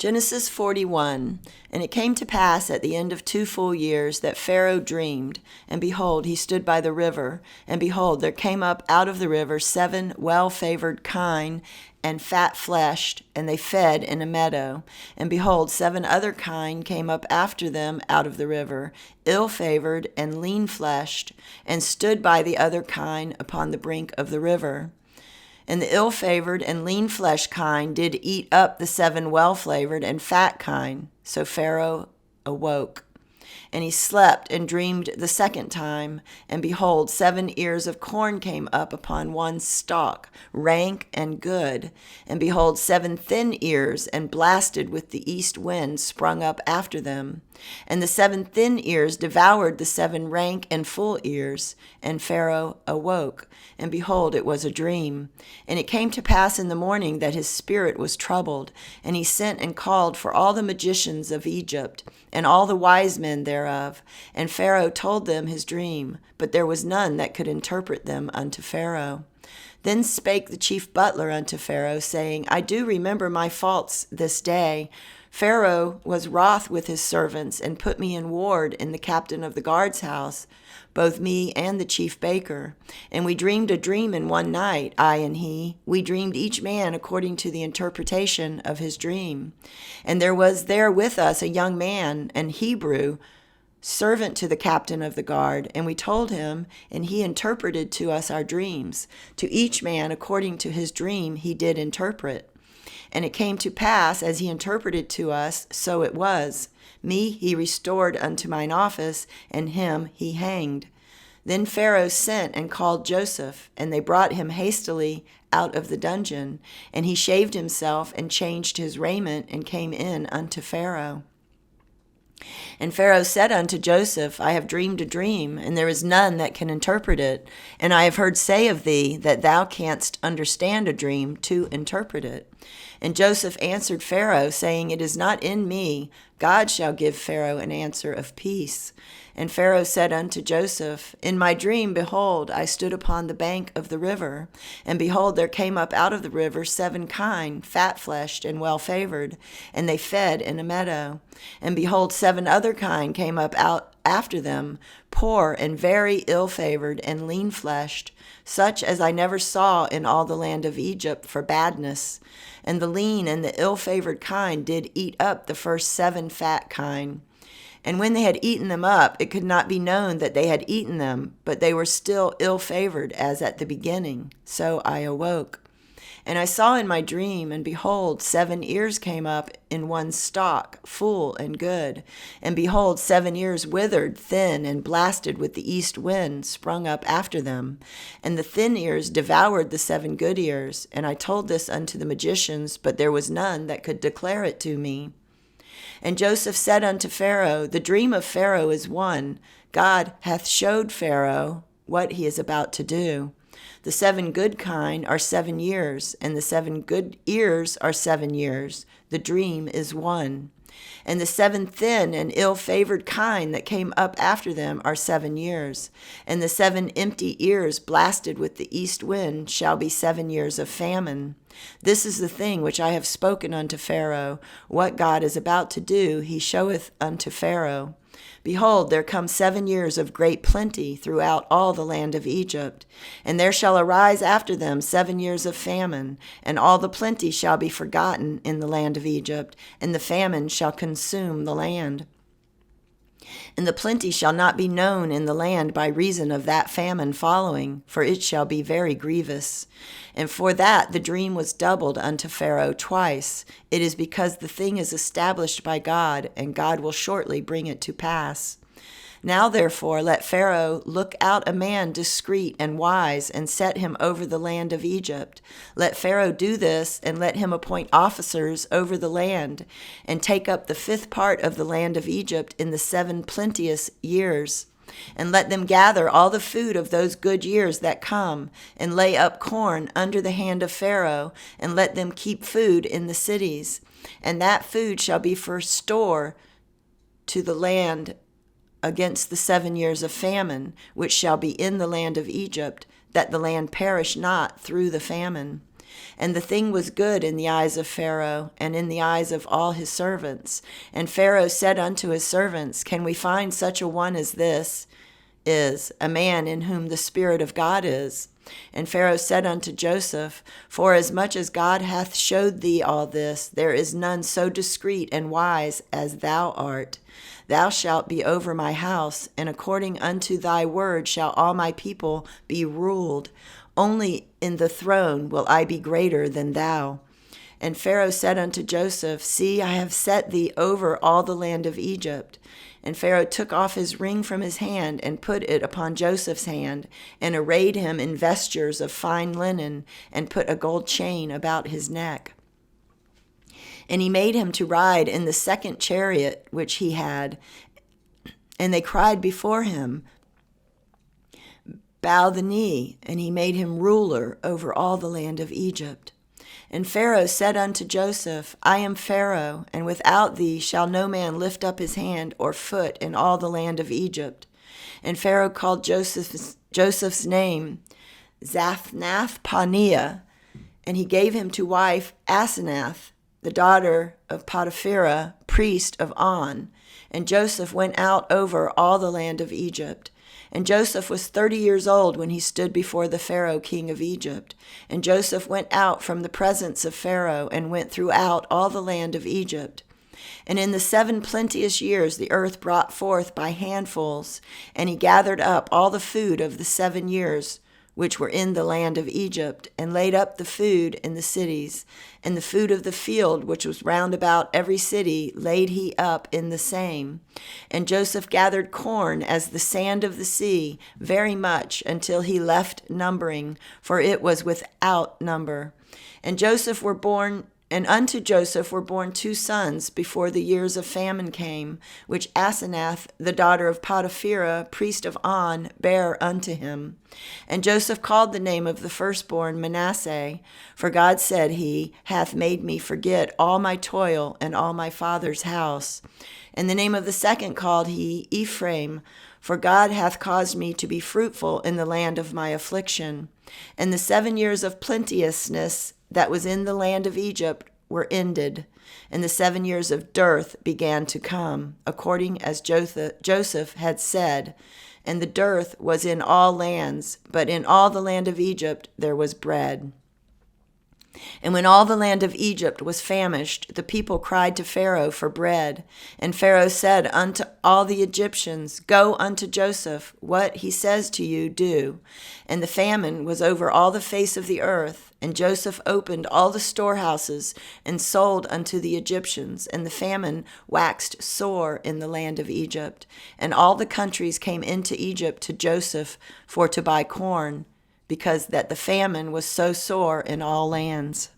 Genesis 41. And it came to pass at the end of 2 full years that Pharaoh dreamed, and behold, he stood by the river, and behold, there came up out of the river 7 well-favored kine and fat-fleshed, and they fed in a meadow. And behold, 7 other kine came up after them out of the river, ill-favored and lean-fleshed, and stood by the other kine upon the brink of the river. And the ill-favored and lean-fleshed kine did eat up the 7 well-flavored and fat kine. So Pharaoh awoke. And he slept and dreamed the second time. And behold, 7 ears of corn came up upon one stalk, rank and good. And behold, 7 thin ears and blasted with the east wind sprung up after them. And the 7 thin ears devoured the 7 rank and full ears. And Pharaoh awoke. And behold, it was a dream. And it came to pass in the morning that his spirit was troubled. And he sent and called for all the magicians of Egypt, and all the wise men thereof. And Pharaoh told them his dream, but there was none that could interpret them unto Pharaoh. Then spake the chief butler unto Pharaoh, saying, I do remember my faults this day. Pharaoh was wroth with his servants, and put me in ward in the captain of the guard's house, both me and the chief baker. And we dreamed a dream in one night, I and he. We dreamed each man according to the interpretation of his dream. And there was there with us a young man, an Hebrew, servant to the captain of the guard, and we told him, and he interpreted to us our dreams. To each man according to his dream he did interpret. And it came to pass, as he interpreted to us, so it was. Me he restored unto mine office, and him he hanged. Then Pharaoh sent and called Joseph, and they brought him hastily out of the dungeon. And he shaved himself, and changed his raiment, and came in unto Pharaoh. And Pharaoh said unto Joseph, I have dreamed a dream, and there is none that can interpret it. And I have heard say of thee that thou canst understand a dream to interpret it. And Joseph answered Pharaoh, saying, It is not in me. God shall give Pharaoh an answer of peace. And Pharaoh said unto Joseph, In my dream, behold, I stood upon the bank of the river, and behold, there came up out of the river 7 kine, fat-fleshed and well-favored, and they fed in a meadow. And behold, 7 other kine came up out after them, poor and very ill-favored and lean-fleshed, such as I never saw in all the land of Egypt for badness. And the lean and the ill-favored kine did eat up the first 7 fat kine. And when they had eaten them up, it could not be known that they had eaten them, but they were still ill-favored as at the beginning. So I awoke. And I saw in my dream, and behold, 7 ears came up in one stalk, full and good. And behold, 7 ears withered, thin, and blasted with the east wind, sprung up after them. And the thin ears devoured the 7 good ears. And I told this unto the magicians, but there was none that could declare it to me. And Joseph said unto Pharaoh, The dream of Pharaoh is one. God hath showed Pharaoh what he is about to do. The 7 good kine are 7 years, and the 7 good ears are 7 years. The dream is one. And the 7 thin and ill-favored kine that came up after them are 7 years. And the 7 empty ears blasted with the east wind shall be 7 years of famine. This is the thing which I have spoken unto Pharaoh. What God is about to do, he showeth unto Pharaoh. Behold, there come 7 years of great plenty throughout all the land of Egypt. And there shall arise after them 7 years of famine, and all the plenty shall be forgotten in the land of Egypt, and the famine shall consume the land. And the plenty shall not be known in the land by reason of that famine following, for it shall be very grievous. And for that the dream was doubled unto Pharaoh twice. It is because the thing is established by God, and God will shortly bring it to pass. Now therefore let Pharaoh look out a man discreet and wise, and set him over the land of Egypt. Let Pharaoh do this, and let him appoint officers over the land, and take up the 5th part of the land of Egypt in the 7 plenteous years. And let them gather all the food of those good years that come, and lay up corn under the hand of Pharaoh, and let them keep food in the cities. And that food shall be for store to the land against the 7 years of famine, which shall be in the land of Egypt, that the land perish not through the famine. And the thing was good in the eyes of Pharaoh, and in the eyes of all his servants. And Pharaoh said unto his servants, Can we find such a one as this is, a man in whom the Spirit of God is? And Pharaoh said unto Joseph, Forasmuch as God hath showed thee all this, there is none so discreet and wise as thou art. Thou shalt be over my house, and according unto thy word shall all my people be ruled. Only in the throne will I be greater than thou. And Pharaoh said unto Joseph, See, I have set thee over all the land of Egypt. And Pharaoh took off his ring from his hand, and put it upon Joseph's hand, and arrayed him in vestures of fine linen, and put a gold chain about his neck. And he made him to ride in the second chariot which he had. And they cried before him, Bow the knee. And he made him ruler over all the land of Egypt. And Pharaoh said unto Joseph, I am Pharaoh, and without thee shall no man lift up his hand or foot in all the land of Egypt. And Pharaoh called Joseph's name Zaphnath-Paaneah, and he gave him to wife Asenath, the daughter of Potiphera, priest of On. And Joseph went out over all the land of Egypt. And Joseph was 30 years old when he stood before the Pharaoh king of Egypt. And Joseph went out from the presence of Pharaoh, and went throughout all the land of Egypt. And in the 7 plenteous years the earth brought forth by handfuls, and he gathered up all the food of the 7 years which were in the land of Egypt, and laid up the food in the cities. And the food of the field which was round about every city laid he up in the same. And Joseph gathered corn as the sand of the sea, very much, until he left numbering, for it was without number. And unto Joseph were born 2 sons before the years of famine came, which Asenath, the daughter of Potiphera, priest of On, bare unto him. And Joseph called the name of the firstborn Manasseh, for God said, He hath made me forget all my toil and all my father's house. And the name of the second called he Ephraim, for God hath caused me to be fruitful in the land of my affliction. And the 7 years of plenteousness that was in the land of Egypt were ended, and the 7 years of dearth began to come, according as Joseph had said. And the dearth was in all lands, but in all the land of Egypt there was bread. And when all the land of Egypt was famished, the people cried to Pharaoh for bread. And Pharaoh said unto all the Egyptians, Go unto Joseph, what he says to you, do. And the famine was over all the face of the earth. And Joseph opened all the storehouses, and sold unto the Egyptians. And the famine waxed sore in the land of Egypt. And all the countries came into Egypt to Joseph for to buy corn, because that the famine was so sore in all lands.